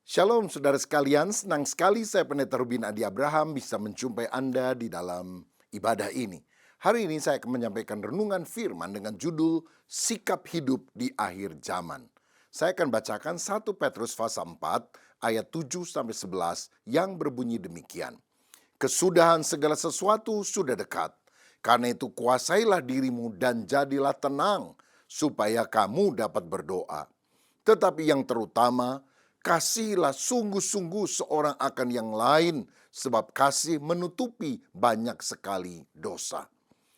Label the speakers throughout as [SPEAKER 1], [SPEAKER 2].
[SPEAKER 1] Shalom saudara sekalian, senang sekali saya Pendeta Rubin Adi Abraham bisa menjumpai Anda di dalam ibadah ini. Hari ini saya akan menyampaikan renungan firman dengan judul Sikap Hidup di Akhir Zaman. Saya akan bacakan 1 Petrus pasal 4 ayat 7-11 yang berbunyi demikian. Kesudahan segala sesuatu sudah dekat. Karena itu kuasailah dirimu dan jadilah tenang supaya kamu dapat berdoa. Tetapi yang terutama, kasihilah sungguh-sungguh seorang akan yang lain, sebab kasih menutupi banyak sekali dosa.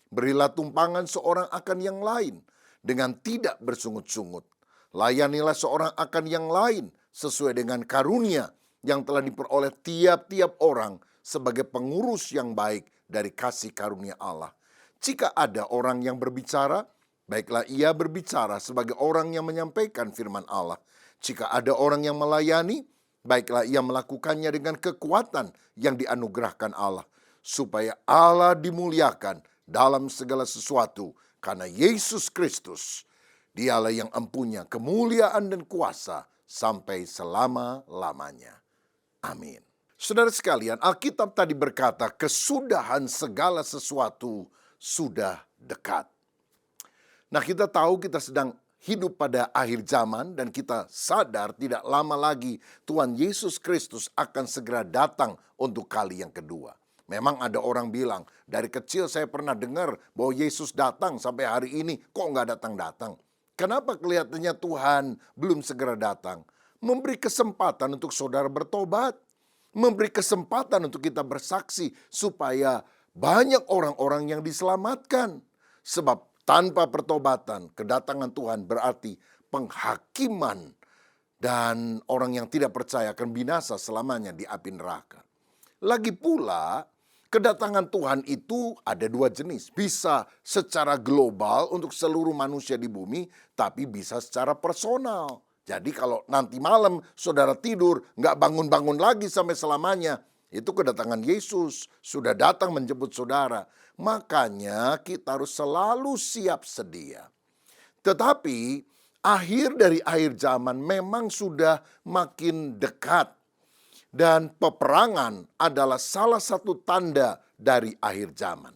[SPEAKER 1] Berilah tumpangan seorang akan yang lain dengan tidak bersungut-sungut. Layanilah seorang akan yang lain sesuai dengan karunia yang telah diperoleh tiap-tiap orang sebagai pengurus yang baik dari kasih karunia Allah. Jika ada orang yang berbicara, baiklah ia berbicara sebagai orang yang menyampaikan firman Allah. Jika ada orang yang melayani, baiklah ia melakukannya dengan kekuatan yang dianugerahkan Allah, supaya Allah dimuliakan dalam segala sesuatu, karena Yesus Kristus, Dialah yang empunya kemuliaan dan kuasa sampai selama-lamanya. Amin. Saudara sekalian, Alkitab tadi berkata, kesudahan segala sesuatu sudah dekat. Nah, kita tahu kita sedang hidup pada akhir zaman dan kita sadar tidak lama lagi Tuhan Yesus Kristus akan segera datang untuk kali yang kedua. Memang ada orang bilang, dari kecil saya pernah dengar bahwa Yesus datang sampai hari ini kok nggak datang-datang. Kenapa kelihatannya Tuhan belum segera datang? Memberi kesempatan untuk saudara bertobat. Memberi kesempatan untuk kita bersaksi supaya banyak orang-orang yang diselamatkan. Sebab tanpa pertobatan, kedatangan Tuhan berarti penghakiman dan orang yang tidak percaya akan binasa selamanya di api neraka. Lagi pula, kedatangan Tuhan itu ada dua jenis. Bisa secara global untuk seluruh manusia di bumi, tapi bisa secara personal. Jadi kalau nanti malam saudara tidur, nggak bangun-bangun lagi sampai selamanya, itu kedatangan Yesus sudah datang menjemput saudara. Makanya kita harus selalu siap sedia. Tetapi akhir dari akhir zaman memang sudah makin dekat. Dan peperangan adalah salah satu tanda dari akhir zaman.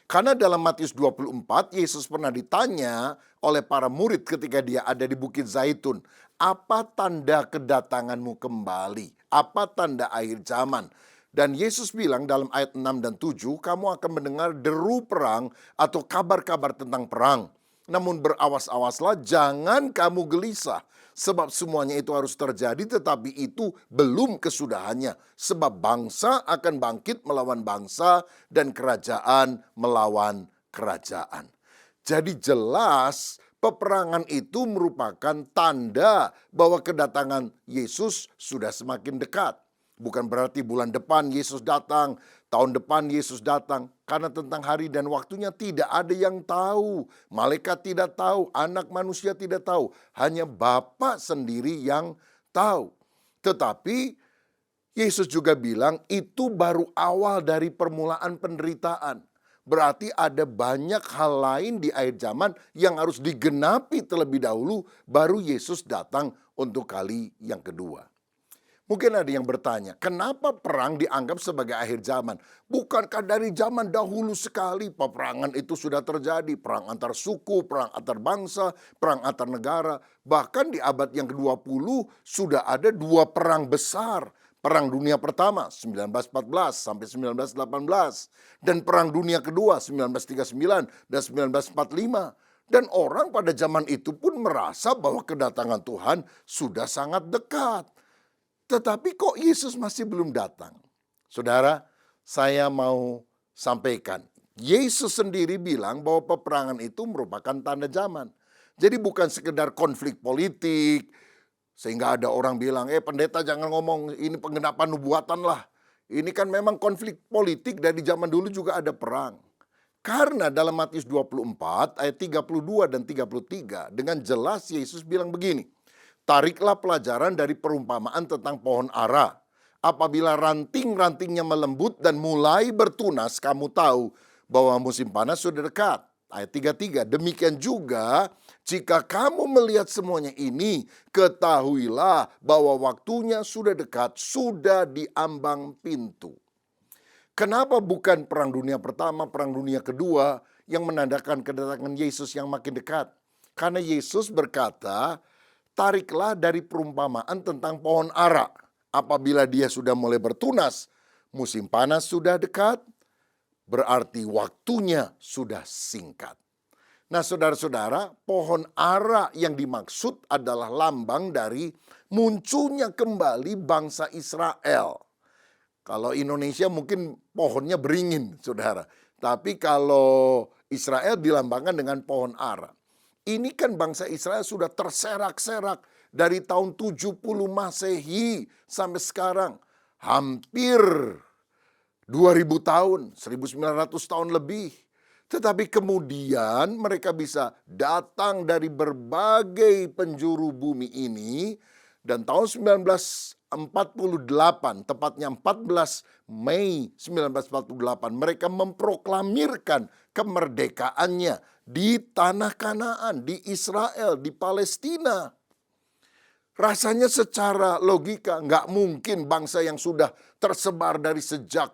[SPEAKER 1] Karena dalam Matius 24, Yesus pernah ditanya oleh para murid ketika dia ada di Bukit Zaitun, apa tanda kedatanganmu kembali? Apa tanda akhir zaman? Dan Yesus bilang dalam ayat 6 dan 7, kamu akan mendengar deru perang atau kabar-kabar tentang perang. Namun berawas-awaslah, jangan kamu gelisah. Sebab semuanya itu harus terjadi, tetapi itu belum kesudahannya. Sebab bangsa akan bangkit melawan bangsa dan kerajaan melawan kerajaan. Jadi jelas peperangan itu merupakan tanda bahwa kedatangan Yesus sudah semakin dekat. Bukan berarti bulan depan Yesus datang, tahun depan Yesus datang. Karena tentang hari dan waktunya tidak ada yang tahu. Malaikat tidak tahu, anak manusia tidak tahu. Hanya Bapa sendiri yang tahu. Tetapi Yesus juga bilang itu baru awal dari permulaan penderitaan. Berarti ada banyak hal lain di akhir zaman yang harus digenapi terlebih dahulu baru Yesus datang untuk kali yang kedua. Mungkin ada yang bertanya, kenapa perang dianggap sebagai akhir zaman? Bukankah dari zaman dahulu sekali peperangan itu sudah terjadi? Perang antar suku, perang antar bangsa, perang antar negara. Bahkan di abad yang ke-20 sudah ada dua perang besar. Perang Dunia Pertama 1914 sampai 1918. Dan Perang Dunia Kedua 1939 dan 1945. Dan orang pada zaman itu pun merasa bahwa kedatangan Tuhan sudah sangat dekat. Tetapi kok Yesus masih belum datang? Saudara, saya mau sampaikan. Yesus sendiri bilang bahwa peperangan itu merupakan tanda zaman. Jadi bukan sekedar konflik politik. Sehingga ada orang bilang, pendeta jangan ngomong ini penggenapan nubuatan lah. Ini kan memang konflik politik dari zaman dulu juga ada perang. Karena dalam Matius 24 ayat 32 dan 33 dengan jelas Yesus bilang begini. Tariklah pelajaran dari perumpamaan tentang pohon ara. Apabila ranting-rantingnya melembut dan mulai bertunas, kamu tahu bahwa musim panas sudah dekat. Ayat 33, demikian juga jika kamu melihat semuanya ini, ketahuilah bahwa waktunya sudah dekat, sudah di ambang pintu. Kenapa bukan perang dunia pertama, perang dunia kedua yang menandakan kedatangan Yesus yang makin dekat? Karena Yesus berkata, tariklah dari perumpamaan tentang pohon ara. Apabila dia sudah mulai bertunas, musim panas sudah dekat, berarti waktunya sudah singkat. Nah, saudara-saudara, pohon ara yang dimaksud adalah lambang dari munculnya kembali bangsa Israel. Kalau Indonesia mungkin pohonnya beringin, saudara. Tapi kalau Israel dilambangkan dengan pohon ara. Ini kan bangsa Israel sudah terserak-serak dari tahun 70 Masehi sampai sekarang. Hampir 2000 tahun, 1900 tahun lebih. Tetapi kemudian mereka bisa datang dari berbagai penjuru bumi ini. Dan tahun 1948, tepatnya 14 Mei 1948, mereka memproklamirkan kemerdekaannya di tanah Kanaan, di Israel, di Palestina. Rasanya secara logika nggak mungkin bangsa yang sudah tersebar dari sejak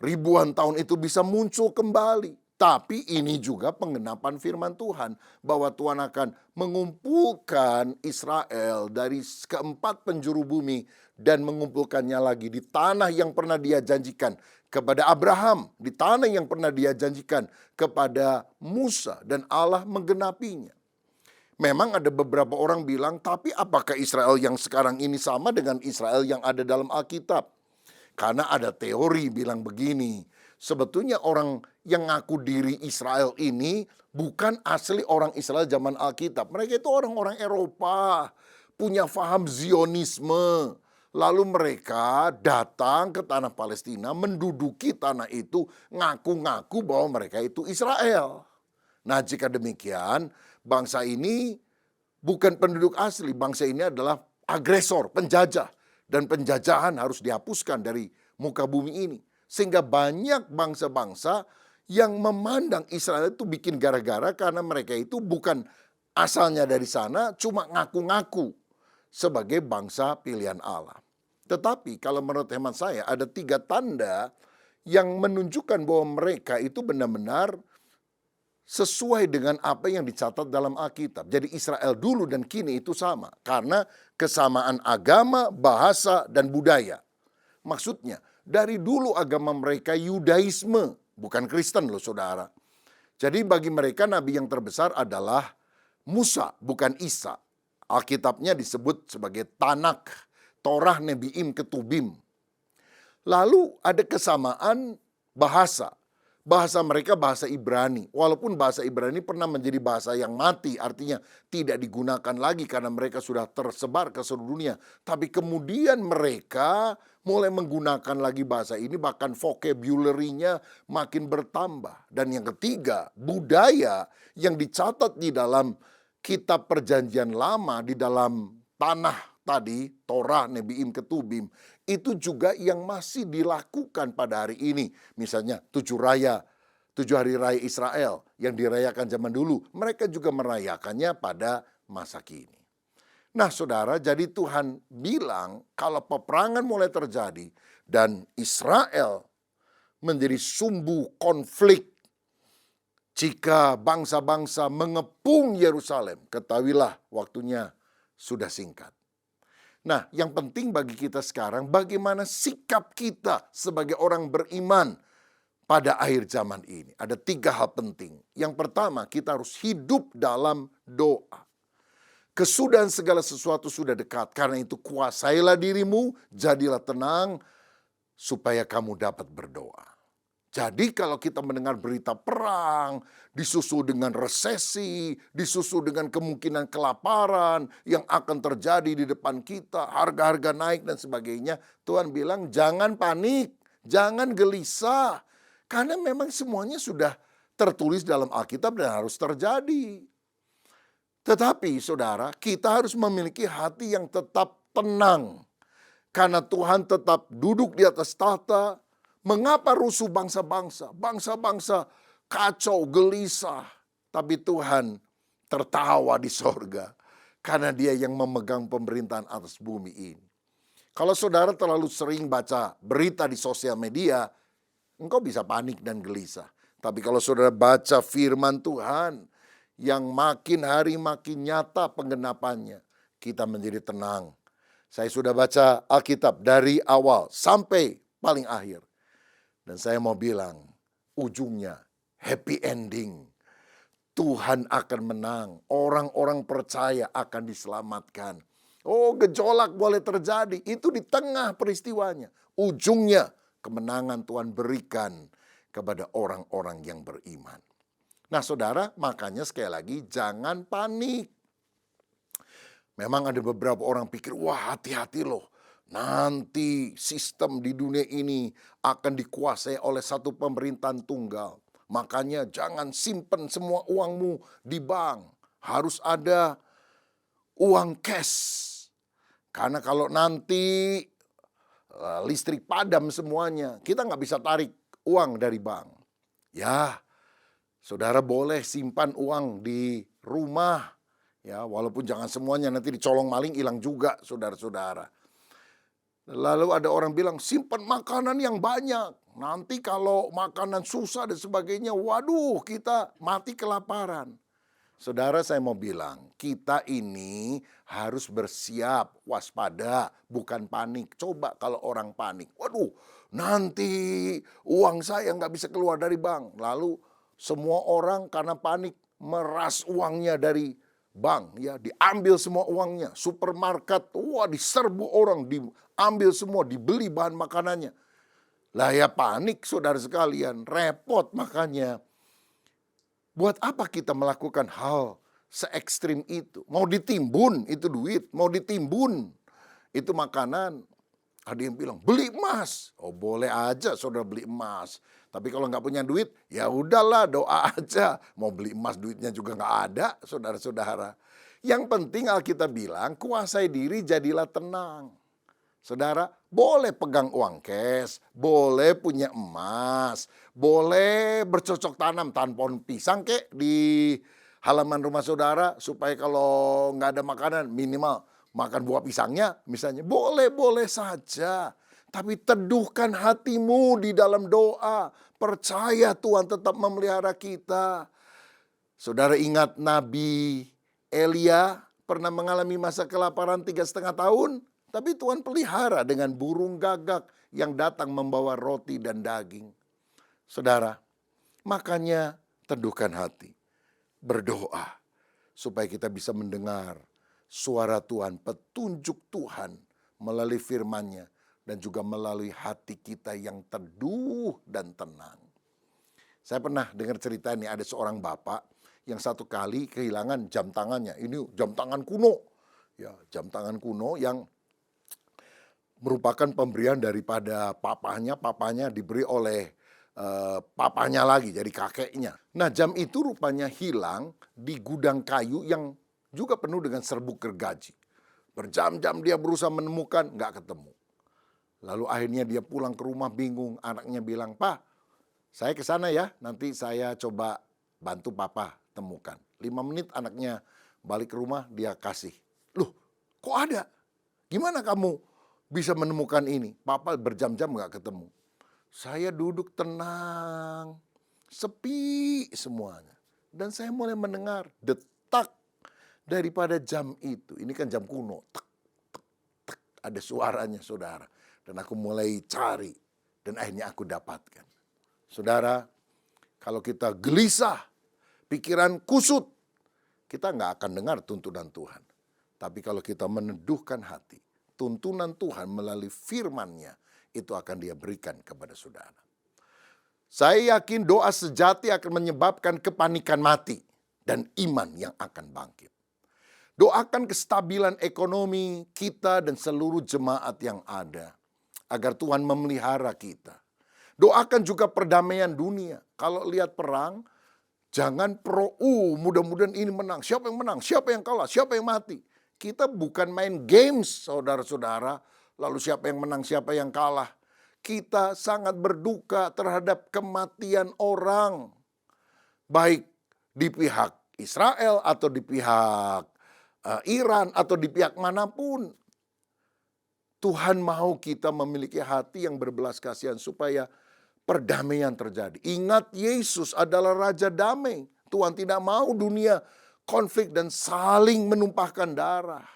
[SPEAKER 1] ribuan tahun itu bisa muncul kembali. Tapi ini juga penggenapan firman Tuhan, bahwa Tuhan akan mengumpulkan Israel dari keempat penjuru bumi dan mengumpulkannya lagi di tanah yang pernah dia janjikan kepada Abraham, di tanah yang pernah dia janjikan kepada Musa, dan Allah menggenapinya. Memang ada beberapa orang bilang, tapi apakah Israel yang sekarang ini sama dengan Israel yang ada dalam Alkitab? Karena ada teori bilang begini, sebetulnya orang yang ngaku diri Israel ini bukan asli orang Israel zaman Alkitab. Mereka itu orang-orang Eropa, punya faham Zionisme. Lalu mereka datang ke tanah Palestina, menduduki tanah itu, ngaku-ngaku bahwa mereka itu Israel. Nah, jika demikian, bangsa ini bukan penduduk asli. Bangsa ini adalah agresor, penjajah. Dan penjajahan harus dihapuskan dari muka bumi ini. Sehingga banyak bangsa-bangsa yang memandang Israel itu bikin gara-gara karena mereka itu bukan asalnya dari sana, cuma ngaku-ngaku sebagai bangsa pilihan Allah. Tetapi kalau menurut hemat saya ada 3 tanda yang menunjukkan bahwa mereka itu benar-benar sesuai dengan apa yang dicatat dalam Alkitab. Jadi Israel dulu dan kini itu sama. Karena kesamaan agama, bahasa, dan budaya. Maksudnya, dari dulu agama mereka Yudaisme, bukan Kristen loh saudara. Jadi bagi mereka nabi yang terbesar adalah Musa, bukan Isa. Alkitabnya disebut sebagai Tanak, Torah, Nebiim, Ketubim. Lalu ada kesamaan bahasa. Bahasa mereka bahasa Ibrani. Walaupun bahasa Ibrani pernah menjadi bahasa yang mati, artinya tidak digunakan lagi karena mereka sudah tersebar ke seluruh dunia. Tapi kemudian mereka mulai menggunakan lagi bahasa ini, bahkan vocabulary-nya makin bertambah. Dan yang ketiga, budaya yang dicatat di dalam kitab Perjanjian Lama, di dalam tanah tadi, Torah, Nebiim, Ketubim, itu juga yang masih dilakukan pada hari ini. Misalnya 7 hari raya Israel yang dirayakan zaman dulu, mereka juga merayakannya pada masa kini. Nah saudara, jadi Tuhan bilang kalau peperangan mulai terjadi dan Israel menjadi sumbu konflik, jika bangsa-bangsa mengepung Yerusalem, ketahuilah waktunya sudah singkat. Nah, yang penting bagi kita sekarang, bagaimana sikap kita sebagai orang beriman pada akhir zaman ini. Ada 3 hal penting. Yang pertama, kita harus hidup dalam doa. Kesudahan segala sesuatu sudah dekat. Karena itu kuasailah dirimu, jadilah tenang, supaya kamu dapat berdoa. Jadi kalau kita mendengar berita perang, disusul dengan resesi, disusul dengan kemungkinan kelaparan yang akan terjadi di depan kita, harga-harga naik dan sebagainya, Tuhan bilang jangan panik, jangan gelisah. Karena memang semuanya sudah tertulis dalam Alkitab dan harus terjadi. Tetapi saudara, kita harus memiliki hati yang tetap tenang. Karena Tuhan tetap duduk di atas tahta. Mengapa rusuh bangsa-bangsa? Bangsa-bangsa kacau, gelisah. Tapi Tuhan tertawa di sorga karena dia yang memegang pemerintahan atas bumi ini. Kalau saudara terlalu sering baca berita di sosial media, engkau bisa panik dan gelisah. Tapi kalau saudara baca firman Tuhan yang makin hari makin nyata penggenapannya, kita menjadi tenang. Saya sudah baca Alkitab dari awal sampai paling akhir. Dan saya mau bilang, ujungnya happy ending. Tuhan akan menang, orang-orang percaya akan diselamatkan. Oh, gejolak boleh terjadi, itu di tengah peristiwanya. Ujungnya kemenangan Tuhan berikan kepada orang-orang yang beriman. Nah saudara, makanya sekali lagi jangan panik. Memang ada beberapa orang pikir, wah hati-hati loh. Nanti sistem di dunia ini akan dikuasai oleh satu pemerintahan tunggal. Makanya jangan simpen semua uangmu di bank. Harus ada uang cash. Karena kalau nanti listrik padam semuanya, kita nggak bisa tarik uang dari bank. Ya, saudara boleh simpan uang di rumah. Ya, walaupun jangan semuanya nanti dicolong maling hilang juga saudara-saudara. Lalu ada orang bilang simpan makanan yang banyak. Nanti kalau makanan susah dan sebagainya, waduh kita mati kelaparan. Saudara saya mau bilang, kita ini harus bersiap, waspada, bukan panik. Coba kalau orang panik, waduh nanti uang saya nggak bisa keluar dari bank. Lalu semua orang karena panik meras uangnya dari bank, ya diambil semua uangnya. Supermarket, wah diserbu orang, diambil semua, dibeli bahan makanannya. Lah ya panik saudara sekalian, repot makanya. Buat apa kita melakukan hal se-ekstrim itu? Mau ditimbun itu duit, mau ditimbun itu makanan. Ada yang bilang beli emas. Oh boleh aja saudara beli emas. Tapi kalau nggak punya duit, ya udahlah doa aja. Mau beli emas duitnya juga nggak ada saudara-saudara. Yang penting Alkitab bilang kuasai diri jadilah tenang. Saudara, boleh pegang uang cash, boleh punya emas, boleh bercocok tanam pohon pisang kek di halaman rumah saudara supaya kalau nggak ada makanan minimal makan buah pisangnya misalnya. Boleh saja. Tapi teduhkan hatimu di dalam doa. Percaya Tuhan tetap memelihara kita. Saudara ingat Nabi Elia pernah mengalami masa kelaparan 3,5 tahun? Tapi Tuhan pelihara dengan burung gagak yang datang membawa roti dan daging. Saudara, makanya teduhkan hati. Berdoa supaya kita bisa mendengar suara Tuhan, petunjuk Tuhan melalui firman-Nya dan juga melalui hati kita yang teduh dan tenang. Saya pernah dengar cerita ini, ada seorang bapak yang satu kali kehilangan jam tangannya. Ini jam tangan kuno. Ya, jam tangan kuno yang merupakan pemberian daripada papanya. Papanya diberi oleh papanya lagi, jadi kakeknya. Nah jam itu rupanya hilang di gudang kayu yang juga penuh dengan serbuk gergaji. Berjam-jam dia berusaha menemukan, nggak ketemu. Lalu akhirnya dia pulang ke rumah bingung. Anaknya bilang, "Pak, saya ke sana ya, nanti saya coba bantu papa temukan." 5 menit anaknya balik ke rumah, dia kasih. "Loh, kok ada? Gimana kamu bisa menemukan ini?" "Papa berjam-jam nggak ketemu." Saya duduk tenang, sepi semuanya. Dan saya mulai mendengar detak daripada jam itu. Ini kan jam kuno. Tek, tek, tek. Ada suaranya saudara. Dan aku mulai cari. Dan akhirnya aku dapatkan. Saudara, kalau kita gelisah, pikiran kusut, kita nggak akan dengar tuntunan Tuhan. Tapi kalau kita meneduhkan hati, tuntunan Tuhan melalui firman-Nya, itu akan dia berikan kepada saudara. Saya yakin doa sejati akan menyebabkan kepanikan mati dan iman yang akan bangkit. Doakan kestabilan ekonomi kita dan seluruh jemaat yang ada, agar Tuhan memelihara kita. Doakan juga perdamaian dunia. Kalau lihat perang, jangan mudah-mudahan ini menang. Siapa yang menang? Siapa yang kalah? Siapa yang mati? Kita bukan main games, saudara-saudara. Lalu siapa yang menang, siapa yang kalah. Kita sangat berduka terhadap kematian orang. Baik di pihak Israel atau di pihak Iran atau di pihak manapun. Tuhan mau kita memiliki hati yang berbelas kasihan supaya perdamaian terjadi. Ingat, Yesus adalah Raja Damai. Tuhan tidak mau dunia konflik dan saling menumpahkan darah.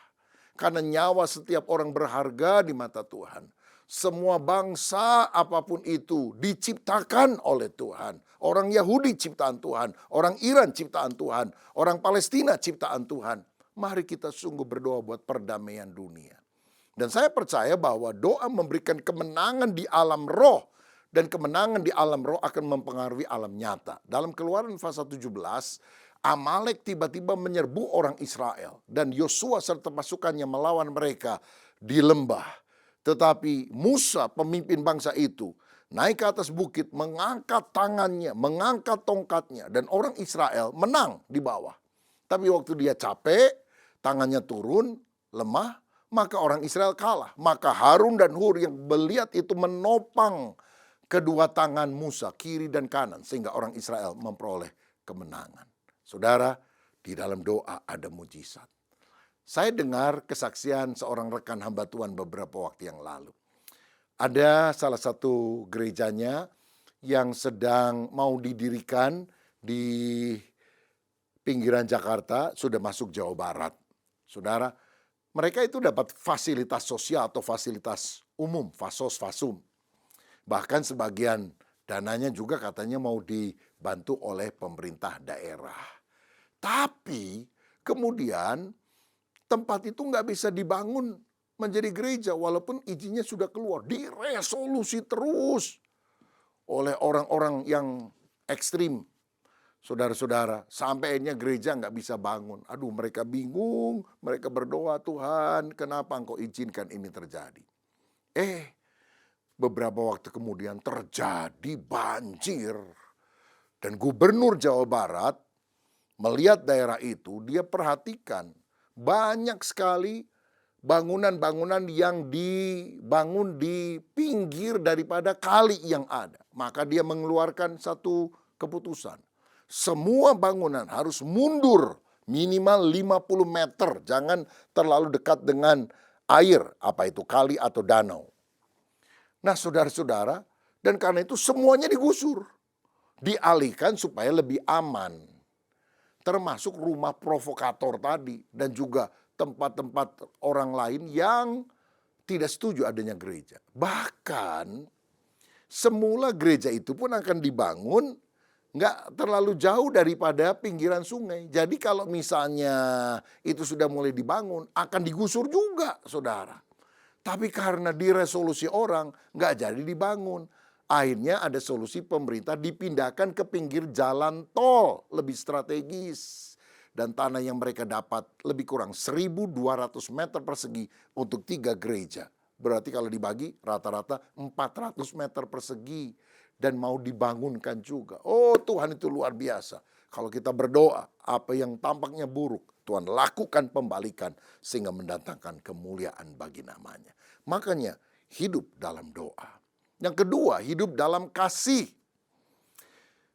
[SPEAKER 1] Karena nyawa setiap orang berharga di mata Tuhan. Semua bangsa apapun itu diciptakan oleh Tuhan. Orang Yahudi ciptaan Tuhan, orang Iran ciptaan Tuhan, orang Palestina ciptaan Tuhan. Mari kita sungguh berdoa buat perdamaian dunia. Dan saya percaya bahwa doa memberikan kemenangan di alam roh. Dan kemenangan di alam roh akan mempengaruhi alam nyata. Dalam Keluaran pasal 17, Amalek tiba-tiba menyerbu orang Israel. Dan Yosua serta pasukannya melawan mereka di lembah. Tetapi Musa, pemimpin bangsa itu, naik ke atas bukit, mengangkat tangannya, mengangkat tongkatnya. Dan orang Israel menang di bawah. Tapi waktu dia capek, tangannya turun, lemah, maka orang Israel kalah. Maka Harun dan Hur yang melihat itu menopang kedua tangan Musa, kiri dan kanan. Sehingga orang Israel memperoleh kemenangan. Saudara, di dalam doa ada mujizat. Saya dengar kesaksian seorang rekan hamba Tuhan beberapa waktu yang lalu. Ada salah satu gerejanya yang sedang mau didirikan di pinggiran Jakarta, sudah masuk Jawa Barat. Saudara, mereka itu dapat fasilitas sosial atau fasilitas umum, fasos, fasum. Bahkan sebagian dananya juga katanya mau dibantu oleh pemerintah daerah. Tapi kemudian tempat itu nggak bisa dibangun menjadi gereja walaupun izinnya sudah keluar. Diresolusi terus oleh orang-orang yang ekstrim. Saudara-saudara, sampai akhirnya gereja nggak bisa bangun. Aduh, mereka bingung, mereka berdoa, Tuhan kenapa Engkau izinkan ini terjadi. Beberapa waktu kemudian terjadi banjir. Dan Gubernur Jawa Barat melihat daerah itu, dia perhatikan banyak sekali bangunan-bangunan yang dibangun di pinggir daripada kali yang ada. Maka dia mengeluarkan satu keputusan. Semua bangunan harus mundur minimal 50 meter. Jangan terlalu dekat dengan air, apa itu kali atau danau. Nah saudara-saudara, dan karena itu semuanya digusur. Dialihkan supaya lebih aman. Termasuk rumah provokator tadi dan juga tempat-tempat orang lain yang tidak setuju adanya gereja. Bahkan semula gereja itu pun akan dibangun nggak terlalu jauh daripada pinggiran sungai. Jadi kalau misalnya itu sudah mulai dibangun akan digusur juga, saudara. Tapi karena diresolusi orang nggak jadi dibangun. Akhirnya ada solusi pemerintah dipindahkan ke pinggir jalan tol lebih strategis. Dan tanah yang mereka dapat lebih kurang 1.200 meter persegi untuk 3 gereja. Berarti kalau dibagi rata-rata 400 meter persegi. Dan mau dibangunkan juga. Oh Tuhan itu luar biasa. Kalau kita berdoa apa yang tampaknya buruk, Tuhan lakukan pembalikan sehingga mendatangkan kemuliaan bagi namanya. Makanya hidup dalam doa. Yang kedua, hidup dalam kasih.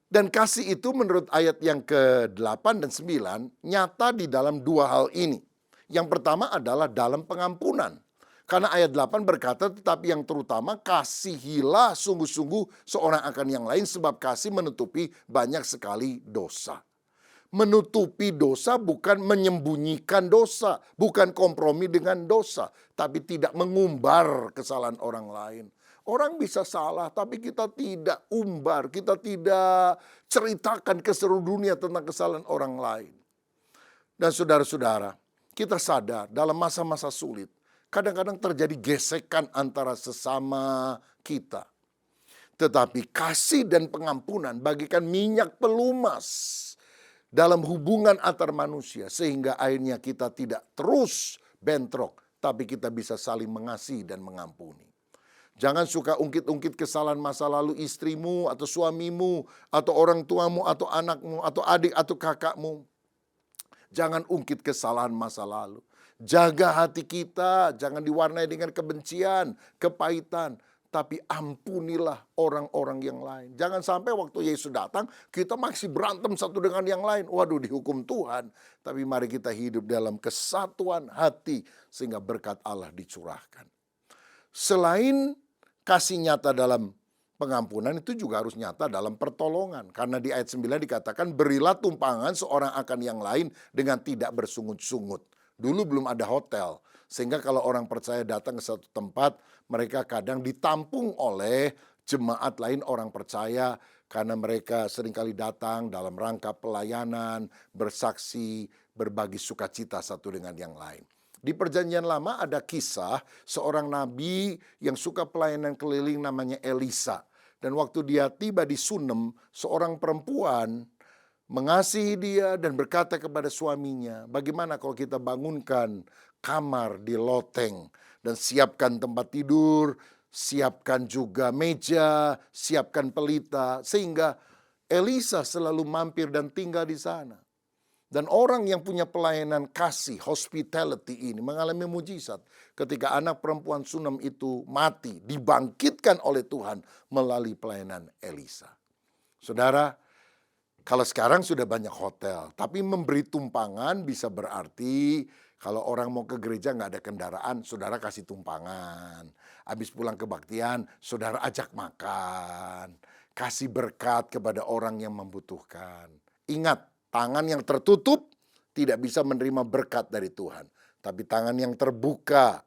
[SPEAKER 1] Dan kasih itu menurut ayat yang ke-8 dan 9 nyata di dalam dua hal ini. Yang pertama adalah dalam pengampunan. Karena ayat 8 berkata, tetapi yang terutama kasihilah sungguh-sungguh seorang akan yang lain sebab kasih menutupi banyak sekali dosa. Menutupi dosa bukan menyembunyikan dosa, bukan kompromi dengan dosa, tapi tidak mengumbar kesalahan orang lain. Orang bisa salah, tapi kita tidak umbar, kita tidak ceritakan ke seluruh dunia tentang kesalahan orang lain. Dan saudara-saudara, kita sadar dalam masa-masa sulit, kadang-kadang terjadi gesekan antara sesama kita. Tetapi kasih dan pengampunan bagikan minyak pelumas dalam hubungan antar manusia. Sehingga akhirnya kita tidak terus bentrok, tapi kita bisa saling mengasihi dan mengampuni. Jangan suka ungkit-ungkit kesalahan masa lalu istrimu atau suamimu atau orang tuamu atau anakmu atau adik atau kakakmu. Jangan ungkit kesalahan masa lalu. Jaga hati kita, jangan diwarnai dengan kebencian, kepahitan. tapi ampunilah orang-orang yang lain. Jangan sampai waktu Yesus datang, kita masih berantem satu dengan yang lain. Waduh, dihukum Tuhan. Tapi mari kita hidup dalam kesatuan hati, sehingga berkat Allah dicurahkan. Selain kasih nyata dalam pengampunan, itu juga harus nyata dalam pertolongan. Karena di ayat 9 dikatakan, berilah tumpangan seorang akan yang lain dengan tidak bersungut-sungut. Dulu belum ada hotel, sehingga kalau orang percaya datang ke satu tempat, mereka kadang ditampung oleh jemaat lain orang percaya, karena mereka seringkali datang dalam rangka pelayanan, bersaksi, berbagi sukacita satu dengan yang lain. Di Perjanjian Lama ada kisah seorang nabi yang suka pelayanan keliling namanya Elisa. Dan waktu dia tiba di Sunem, seorang perempuan mengasihi dia dan berkata kepada suaminya, bagaimana kalau kita bangunkan kamar di loteng dan siapkan tempat tidur, siapkan juga meja, siapkan pelita, sehingga Elisa selalu mampir dan tinggal di sana. Dan orang yang punya pelayanan kasih, hospitality ini mengalami mujizat. Ketika anak perempuan Sunem itu mati, dibangkitkan oleh Tuhan melalui pelayanan Elisa. Saudara, kalau sekarang sudah banyak hotel, tapi memberi tumpangan bisa berarti kalau orang mau ke gereja nggak ada kendaraan, saudara kasih tumpangan. Habis pulang kebaktian, saudara ajak makan. Kasih berkat kepada orang yang membutuhkan. Ingat, tangan yang tertutup tidak bisa menerima berkat dari Tuhan. Tapi tangan yang terbuka,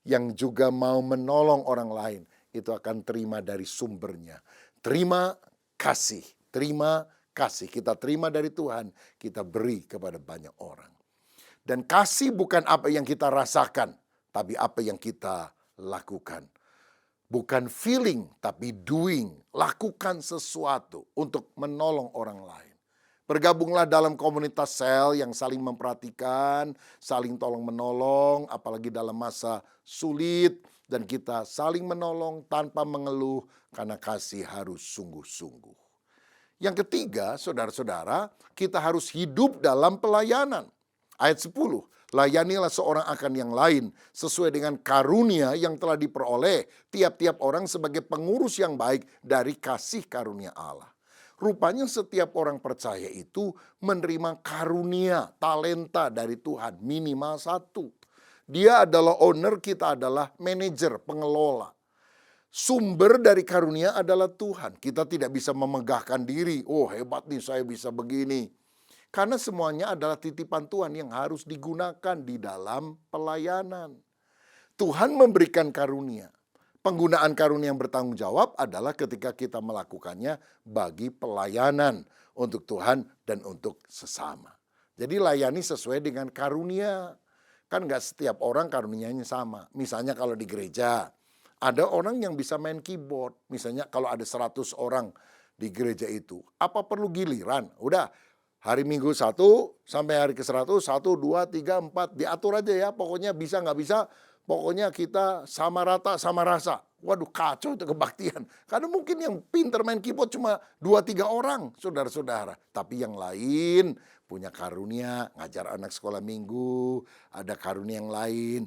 [SPEAKER 1] yang juga mau menolong orang lain, itu akan terima dari sumbernya. Terima kasih, terima kasih. Kita terima dari Tuhan, kita beri kepada banyak orang. Dan kasih bukan apa yang kita rasakan, tapi apa yang kita lakukan. Bukan feeling, tapi doing. Lakukan sesuatu untuk menolong orang lain. Bergabunglah dalam komunitas sel yang saling memperhatikan, saling tolong-menolong, apalagi dalam masa sulit. Dan kita saling menolong tanpa mengeluh, karena kasih harus sungguh-sungguh. Yang ketiga, saudara-saudara, kita harus hidup dalam pelayanan. Ayat 10, layanilah seorang akan yang lain sesuai dengan karunia yang telah diperoleh tiap-tiap orang sebagai pengurus yang baik dari kasih karunia Allah. Rupanya setiap orang percaya itu menerima karunia, talenta dari Tuhan, minimal satu. Dia adalah owner, kita adalah manajer, pengelola. Sumber dari karunia adalah Tuhan. Kita tidak bisa memegahkan diri, oh hebat nih saya bisa begini. Karena semuanya adalah titipan Tuhan yang harus digunakan di dalam pelayanan. Tuhan memberikan karunia. Penggunaan karunia yang bertanggung jawab adalah ketika kita melakukannya bagi pelayanan untuk Tuhan dan untuk sesama. Jadi layani sesuai dengan karunia. Kan gak setiap orang karunianya sama. Misalnya kalau di gereja, ada orang yang bisa main keyboard. Misalnya kalau ada 100 orang di gereja itu, apa perlu giliran? Udah, hari Minggu 1 sampai hari ke-100, 1, 2, 3, 4, diatur aja ya. Pokoknya bisa nggak bisa, pokoknya kita sama rata, sama rasa. Waduh, kacau itu kebaktian. Karena mungkin yang pinter main keyboard cuma 2-3 orang, saudara-saudara. Tapi yang lain punya karunia, ngajar anak sekolah minggu, ada karunia yang lain,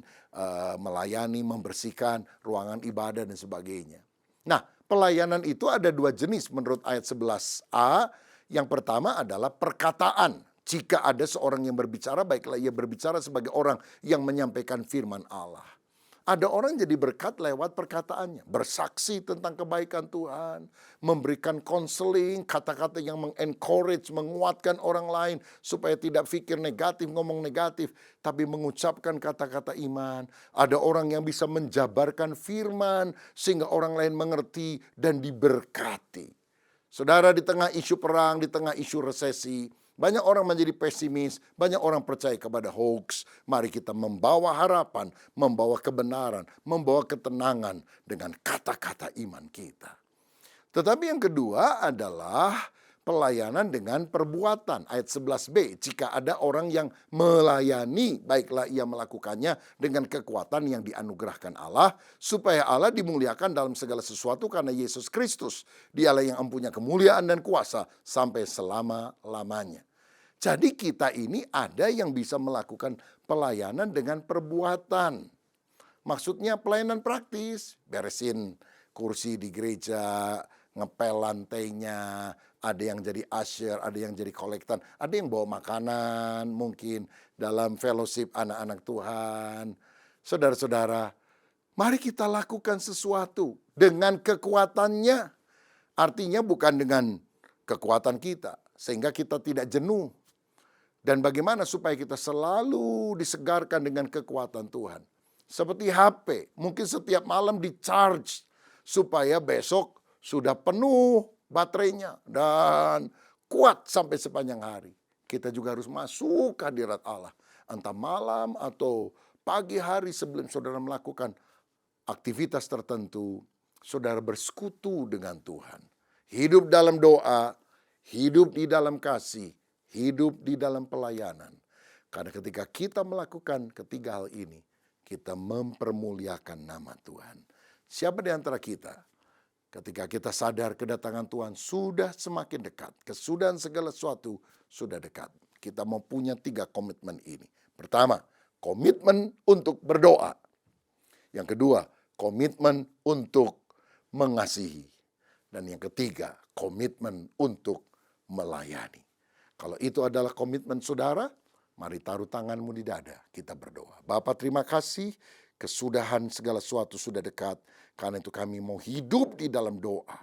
[SPEAKER 1] melayani, membersihkan ruangan ibadah dan sebagainya. Nah, pelayanan itu ada 2 jenis menurut ayat 11a. Yang pertama adalah perkataan. Jika ada seorang yang berbicara, baiklah ia berbicara sebagai orang yang menyampaikan firman Allah. Ada orang jadi berkat lewat perkataannya. Bersaksi tentang kebaikan Tuhan. Memberikan konseling, kata-kata yang mengencourage, menguatkan orang lain. Supaya tidak pikir negatif, ngomong negatif. Tapi mengucapkan kata-kata iman. Ada orang yang bisa menjabarkan firman. Sehingga orang lain mengerti dan diberkati. Saudara, di tengah isu perang, di tengah isu resesi, banyak orang menjadi pesimis, banyak orang percaya kepada hoax. Mari kita membawa harapan, membawa kebenaran, membawa ketenangan dengan kata-kata iman kita. Tetapi yang kedua adalah pelayanan dengan perbuatan. Ayat 11b, jika ada orang yang melayani, baiklah ia melakukannya dengan kekuatan yang dianugerahkan Allah, supaya Allah dimuliakan dalam segala sesuatu karena Yesus Kristus. Dialah yang empunya kemuliaan dan kuasa sampai selama-lamanya. Jadi kita ini ada yang bisa melakukan pelayanan dengan perbuatan. Maksudnya pelayanan praktis, beresin kursi di gereja, ngepel lantainya, ada yang jadi usher, ada yang jadi kolektan, ada yang bawa makanan mungkin dalam fellowship anak-anak Tuhan. Saudara-saudara, mari kita lakukan sesuatu dengan kekuatannya. Artinya bukan dengan kekuatan kita, sehingga kita tidak jenuh. Dan bagaimana supaya kita selalu disegarkan dengan kekuatan Tuhan. Seperti HP, mungkin setiap malam di-charge supaya besok sudah penuh baterainya dan kuat sampai sepanjang hari. Kita juga harus masuk ke hadirat Allah. Entah malam atau pagi hari sebelum saudara melakukan aktivitas tertentu, saudara bersekutu dengan Tuhan. Hidup dalam doa, hidup di dalam kasih, hidup di dalam pelayanan. Karena ketika kita melakukan ketiga hal ini, kita mempermuliakan nama Tuhan. Siapa di antara kita, ketika kita sadar kedatangan Tuhan sudah semakin dekat, kesudahan segala sesuatu sudah dekat, kita mau punya 3 komitmen ini. Pertama, komitmen untuk berdoa. Yang kedua, komitmen untuk mengasihi. Dan yang ketiga, komitmen untuk melayani. Kalau itu adalah komitmen saudara, mari taruh tanganmu di dada, kita berdoa. Bapa, terima kasih, kesudahan segala sesuatu sudah dekat. Karena itu kami mau hidup di dalam doa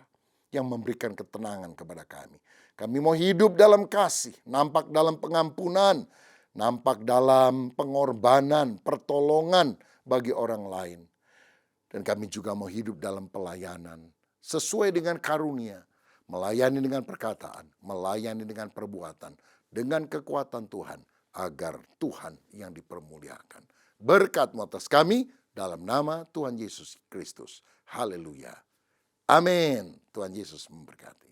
[SPEAKER 1] yang memberikan ketenangan kepada kami. Kami mau hidup dalam kasih, nampak dalam pengampunan, nampak dalam pengorbanan, pertolongan bagi orang lain. Dan kami juga mau hidup dalam pelayanan sesuai dengan karunia, melayani dengan perkataan, melayani dengan perbuatan, dengan kekuatan Tuhan, agar Tuhan yang dipermuliakan. Berkat-Mu atas kami, dalam nama Tuhan Yesus Kristus. Haleluya. Amin. Tuhan Yesus memberkati.